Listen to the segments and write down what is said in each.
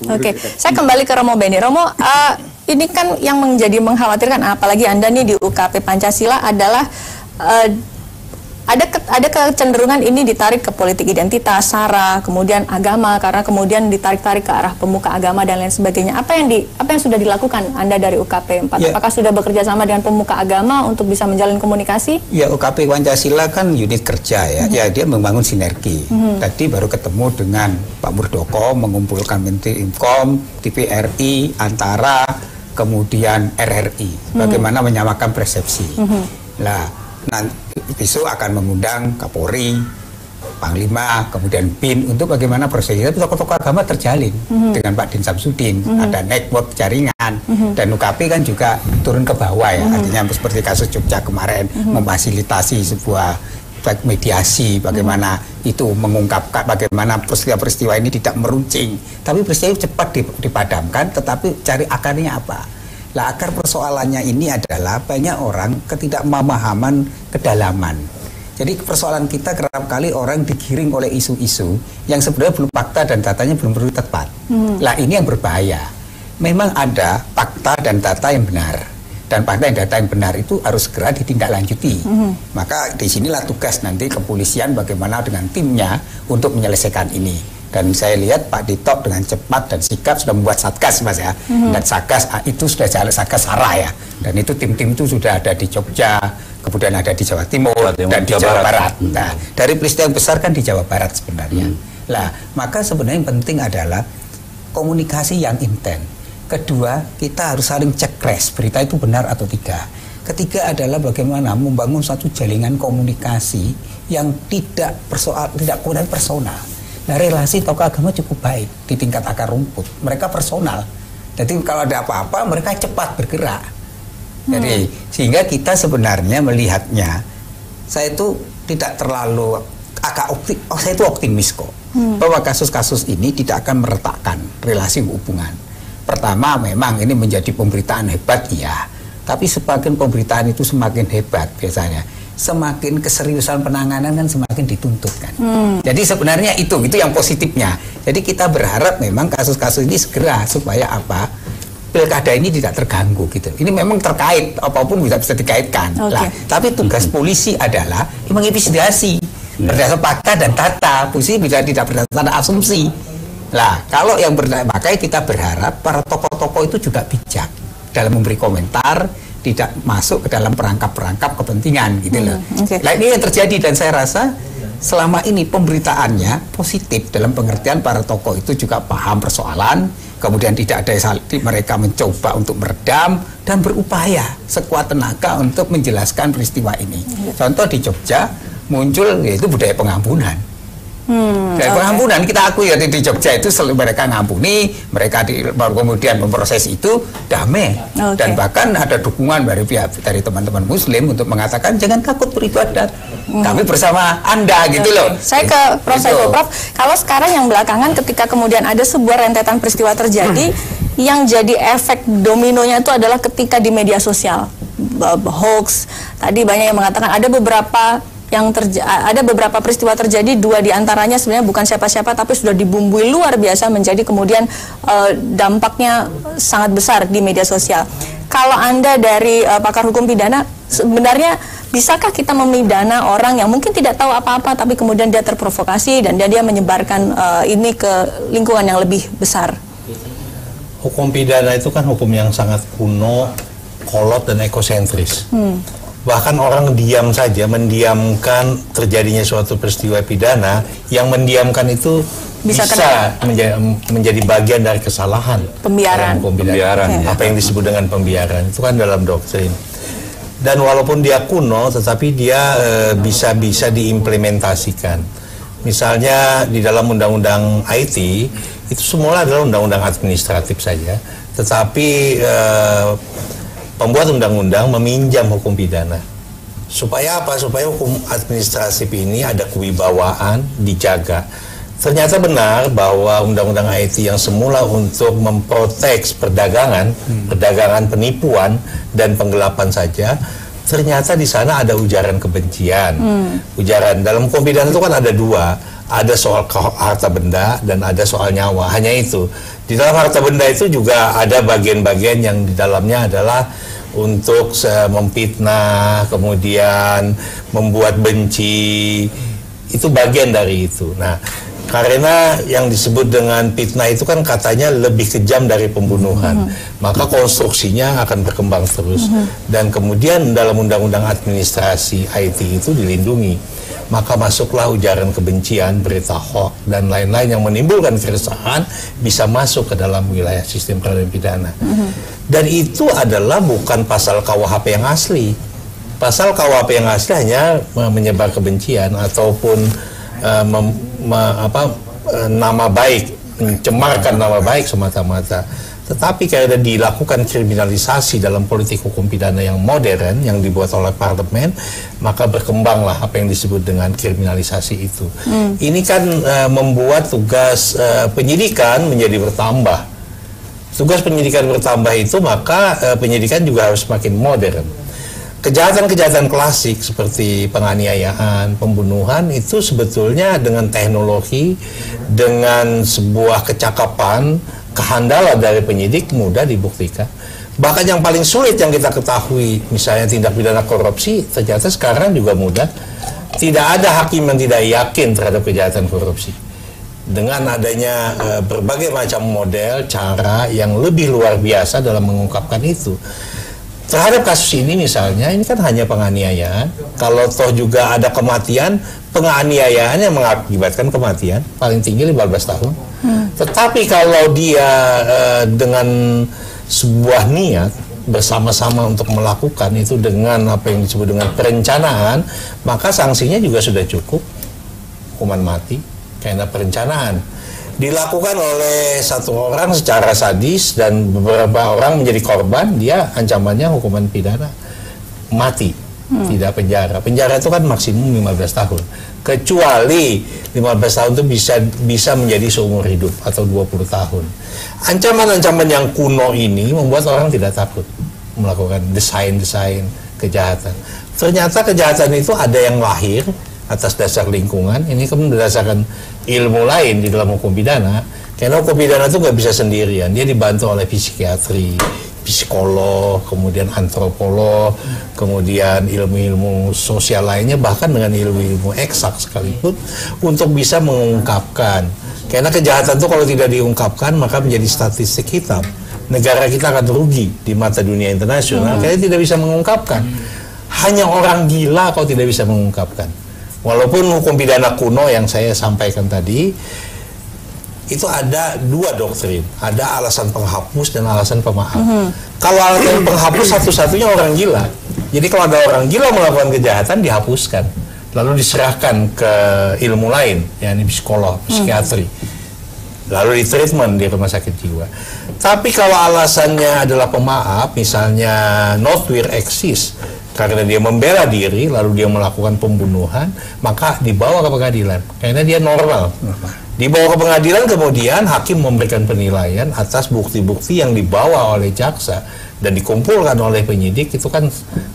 Oke, saya kembali ke Romo Beni. Romo, ini kan yang menjadi mengkhawatirkan, apalagi Anda nih di UKP Pancasila adalah ada kecenderungan ini ditarik ke politik identitas, SARA, kemudian agama, karena kemudian ditarik-tarik ke arah pemuka agama dan lain sebagainya. Apa yang sudah dilakukan Anda dari UKP 4? Ya. Apakah sudah bekerja sama dengan pemuka agama untuk bisa menjalin komunikasi? Ya, UKP Pancasila kan unit kerja ya. Ya, dia membangun sinergi. Tadi baru ketemu dengan Pak Muldoko, mengumpulkan Menteri Infom, TVRI, Antara, kemudian RRI. Bagaimana menyamakan persepsi. Nanti besok akan mengundang Kapolri, Panglima, kemudian BIN untuk bagaimana prosesnya. Tokoh-tokoh agama terjalin dengan Pak Din Samsudin, ada network jaringan, dan UKP kan juga turun ke bawah ya. Artinya seperti kasus Jogja kemarin, memfasilitasi sebuah mediasi, bagaimana itu mengungkapkan bagaimana peristiwa-peristiwa ini tidak meruncing, tapi peristiwa cepat dipadamkan, tetapi cari akarnya apa. Lah, akar persoalannya ini adalah banyak orang ketidakpemahaman kedalaman. Jadi persoalan kita kerap kali orang digiring oleh isu-isu yang sebenarnya belum fakta dan datanya belum perlu tepat. Lah, ini yang berbahaya. Memang ada fakta dan data yang benar, dan fakta dan data yang benar itu harus segera ditindaklanjuti. Maka disinilah tugas nanti kepolisian bagaimana dengan timnya untuk menyelesaikan ini. Dan saya lihat Pak Dito dengan cepat dan sikap sudah membuat satgas, Mas ya. Dan satgas itu sudah jalan, satgas SARA ya. Dan itu tim-tim itu sudah ada di Jogja, kemudian ada di Jawa Timur, dan di Jawa Barat. Nah, dari peristiwa yang besar kan di Jawa Barat sebenarnya. Nah, maka sebenarnya yang penting adalah komunikasi yang intens. Kedua, kita harus saling cek berita itu benar atau tidak. Ketiga adalah bagaimana membangun satu jaringan komunikasi yang tidak kemudian personal. Nah, relasi tokoh agama cukup baik di tingkat akar rumput. Mereka personal. Jadi kalau ada apa-apa mereka cepat bergerak. Jadi sehingga kita sebenarnya melihatnya, saya itu tidak terlalu saya itu optimis kok. Bahwa kasus-kasus ini tidak akan meretakkan relasi hubungan. Pertama, memang ini menjadi pemberitaan hebat, ya. Tapi semakin pemberitaan itu semakin hebat biasanya, semakin keseriusan penanganan kan semakin dituntut kan. Jadi sebenarnya itu yang positifnya. Jadi kita berharap memang kasus-kasus ini segera supaya apa? Pilkada ini tidak terganggu gitu. Ini memang terkait, apapun bisa dikaitkan. Lah, tapi tugas polisi adalah menginvestigasi berdasarkan fakta dan data. Polisi bisa tidak berdasarkan asumsi. Lah, kalau yang makanya kita berharap para tokoh-tokoh itu juga bijak dalam memberi komentar, tidak masuk ke dalam perangkap-perangkap kepentingan gitu loh. Nah, ini yang terjadi dan saya rasa selama ini pemberitaannya positif dalam pengertian para tokoh itu juga paham persoalan, kemudian tidak ada mereka mencoba untuk meredam dan berupaya sekuat tenaga untuk menjelaskan peristiwa ini. Contoh di Jogja muncul yaitu budaya pengampunan. Dan pengampunan kita akui ya di Jogja itu mereka ngampuni, mereka kemudian memproses itu damai, dan bahkan ada dukungan dari teman-teman Muslim untuk mengatakan jangan takut beribadat, kami bersama Anda gitu loh. Saya ke Prof. Saiful. Prof, kalau sekarang yang belakangan ketika kemudian ada sebuah rentetan peristiwa terjadi, yang jadi efek dominonya itu adalah ketika di media sosial, hoax. Tadi banyak yang mengatakan ada beberapa peristiwa terjadi, 2 diantaranya sebenarnya bukan siapa-siapa tapi sudah dibumbui luar biasa menjadi kemudian dampaknya sangat besar di media sosial. Kalau Anda dari pakar hukum pidana, sebenarnya bisakah kita memidana orang yang mungkin tidak tahu apa-apa tapi kemudian dia terprovokasi dan dia menyebarkan ini ke lingkungan yang lebih besar? Hukum pidana itu kan hukum yang sangat kuno, kolot dan ekosentris. Bahkan orang diam saja, mendiamkan terjadinya suatu peristiwa pidana, yang mendiamkan itu bisa menjadi bagian dari kesalahan. Pembiaran. Apa yang disebut dengan pembiaran, itu kan dalam doktrin. Dan walaupun dia kuno, tetapi dia bisa diimplementasikan. Misalnya di dalam undang-undang IT, itu semula adalah undang-undang administratif saja, tetapi pembuat undang-undang meminjam hukum pidana. Supaya apa? Supaya hukum administratif ini ada kewibawaan, dijaga. Ternyata benar bahwa undang-undang IT yang semula untuk memprotek perdagangan penipuan dan penggelapan saja, ternyata di sana ada ujaran kebencian. Ujaran dalam hukum pidana itu kan ada 2, ada soal harta benda dan ada soal nyawa. Hanya itu. Di dalam harta benda itu juga ada bagian-bagian yang di dalamnya adalah untuk memfitnah, kemudian membuat benci. Itu bagian dari itu. Nah, karena yang disebut dengan fitnah itu kan katanya lebih kejam dari pembunuhan, maka konstruksinya akan berkembang terus. Dan kemudian dalam undang-undang administrasi IT itu dilindungi. Maka masuklah ujaran kebencian, berita hoax, dan lain-lain yang menimbulkan keresahan bisa masuk ke dalam wilayah sistem peradilan pidana. Dan itu adalah bukan pasal KUHP yang asli. Pasal KUHP yang asli hanya menyebar kebencian ataupun nama baik, mencemarkan nama baik semata-mata. Tetapi karena dilakukan kriminalisasi dalam politik hukum pidana yang modern yang dibuat oleh parlemen, maka berkembanglah apa yang disebut dengan kriminalisasi itu. Ini kan membuat tugas penyidikan menjadi bertambah. Tugas penyidikan bertambah itu, maka penyidikan juga harus semakin modern. Kejahatan-kejahatan klasik seperti penganiayaan, pembunuhan itu sebetulnya dengan teknologi, dengan sebuah kecakapan, kehandalan dari penyidik mudah dibuktikan. Bahkan yang paling sulit yang kita ketahui, misalnya tindak pidana korupsi, ternyata sekarang juga mudah. Tidak ada hakim yang tidak yakin terhadap kejahatan korupsi. Dengan adanya berbagai macam model, cara yang lebih luar biasa dalam mengungkapkan itu. Terhadap kasus ini misalnya, ini kan hanya penganiayaan. Kalau toh juga ada kematian, penganiayaan yang mengakibatkan kematian, paling tinggi 15 tahun. Tetapi kalau dia dengan sebuah niat bersama-sama untuk melakukan itu dengan apa yang disebut dengan perencanaan, maka sanksinya juga sudah cukup, hukuman mati karena perencanaan. Dilakukan oleh satu orang secara sadis dan beberapa orang menjadi korban, dia ancamannya hukuman pidana mati, tidak penjara. Penjara itu kan maksimum 15 tahun. Kecuali 15 tahun itu bisa menjadi seumur hidup atau 20 tahun. Ancaman-ancaman yang kuno ini membuat orang tidak takut melakukan desain-desain kejahatan. Ternyata kejahatan itu ada yang lahir atas dasar lingkungan, ini kan berdasarkan ilmu lain di dalam hukum pidana. Karena hukum pidana itu nggak bisa sendirian, dia dibantu oleh psikiatri, psikolog, kemudian antropolog, kemudian ilmu-ilmu sosial lainnya, bahkan dengan ilmu-ilmu eksak sekalipun untuk bisa mengungkapkan. Karena kejahatan itu kalau tidak diungkapkan maka menjadi statistik hitam. Negara kita akan rugi di mata dunia internasional karena tidak bisa mengungkapkan. Hanya orang gila kalau tidak bisa mengungkapkan. Walaupun hukum pidana kuno yang saya sampaikan tadi itu ada dua doktrin, ada alasan penghapus dan alasan pemaaf. Kalau alasan penghapus satu-satunya orang gila. Jadi kalau ada orang gila melakukan kejahatan dihapuskan, lalu diserahkan ke ilmu lain, yakni psikolog, psikiatri, lalu di treatment di rumah sakit jiwa. Tapi kalau alasannya adalah pemaaf, misalnya not where exist, karena dia membela diri lalu dia melakukan pembunuhan, maka dibawa ke pengadilan karena dia normal. Dibawa ke pengadilan, kemudian hakim memberikan penilaian atas bukti-bukti yang dibawa oleh jaksa dan dikumpulkan oleh penyidik. Itu kan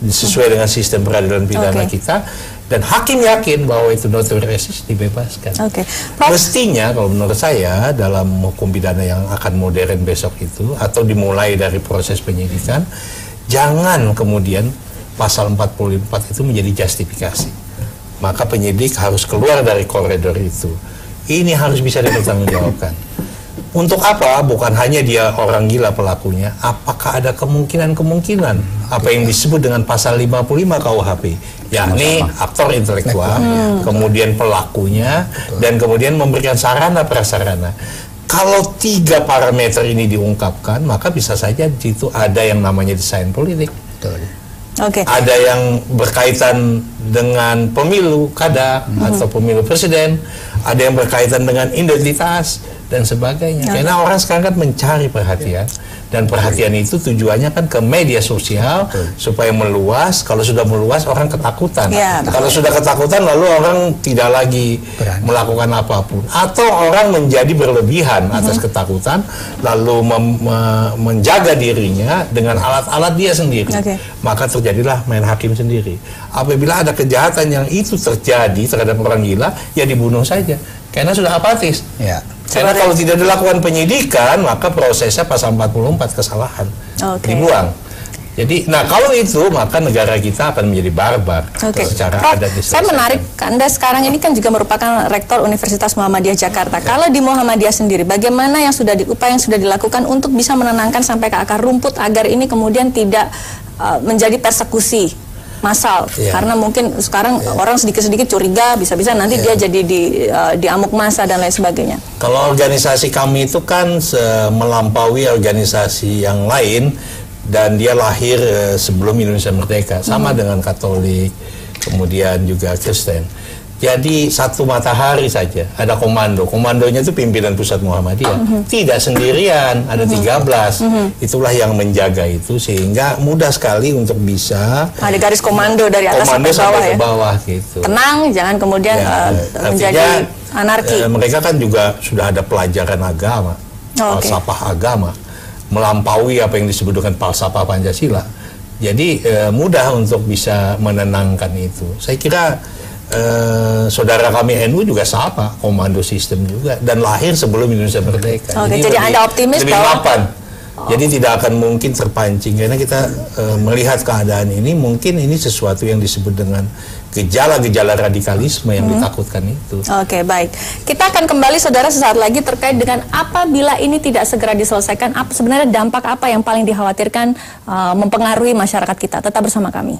sesuai dengan sistem peradilan pidana kita, dan hakim yakin bahwa itu not where exist, dibebaskan. Mestinya kalau menurut saya dalam hukum pidana yang akan modern besok itu, atau dimulai dari proses penyidikan, jangan kemudian pasal 44 itu menjadi justifikasi. Maka penyidik harus keluar dari koridor itu. Ini harus bisa dipertanggungjawabkan. Untuk apa? Bukan hanya dia orang gila pelakunya, apakah ada kemungkinan-kemungkinan apa yang disebut dengan pasal 55 KUHP, yakni aktor intelektual, kemudian pelakunya, dan kemudian memberikan sarana prasarana. Kalau 3 parameter ini diungkapkan, maka bisa saja di situ ada yang namanya desain politik. Ada yang berkaitan dengan pemilu kada atau pemilu presiden, ada yang berkaitan dengan identitas, dan sebagainya. Karena orang sekarang kan mencari perhatian, dan perhatian itu tujuannya kan ke media sosial supaya meluas. Kalau sudah meluas orang ketakutan. Kalau sudah ketakutan lalu orang tidak lagi melakukan apapun, atau orang menjadi berlebihan atas ketakutan lalu menjaga dirinya dengan alat-alat dia sendiri. Maka terjadilah main hakim sendiri. Apabila ada kejahatan yang itu terjadi terhadap orang gila, ya dibunuh saja karena sudah apatis. Karena kalau tidak dilakukan penyidikan, maka prosesnya pasal 44 kesalahan dibuang. Jadi, nah kalau itu maka negara kita akan menjadi barbar secara adat. Saya menarik, Anda sekarang ini kan juga merupakan Rektor Universitas Muhammadiyah Jakarta. Kalau di Muhammadiyah sendiri, bagaimana yang sudah upaya yang sudah dilakukan untuk bisa menenangkan sampai ke akar rumput agar ini kemudian tidak menjadi persekusi massal, karena mungkin sekarang orang sedikit-sedikit curiga, bisa-bisa nanti dia jadi di amuk massa dan lain sebagainya. Kalau organisasi kami itu kan melampaui organisasi yang lain, dan dia lahir sebelum Indonesia merdeka, sama dengan Katolik, kemudian juga Kristen. Jadi satu matahari saja, ada komando. Komandonya itu pimpinan pusat Muhammadiyah. Tidak sendirian, ada 13. Itulah yang menjaga itu, sehingga mudah sekali untuk bisa ada garis komando dari atas sampai ke bawah gitu. Tenang, jangan kemudian menjadi anarki. Mereka kan juga sudah ada pelajaran agama, falsafah agama, melampaui apa yang disebut dengan falsafah Pancasila. Jadi mudah untuk bisa menenangkan itu. Saya kira saudara kami NU juga sama, komando sistem juga, dan lahir sebelum Indonesia merdeka. Jadi Anda optimis lebih mapan. Jadi tidak akan mungkin terpancing, karena kita melihat keadaan ini, mungkin ini sesuatu yang disebut dengan gejala-gejala radikalisme yang ditakutkan itu. Baik. Kita akan kembali saudara sesaat lagi terkait dengan apabila ini tidak segera diselesaikan, sebenarnya dampak apa yang paling dikhawatirkan mempengaruhi masyarakat kita. Tetap bersama kami.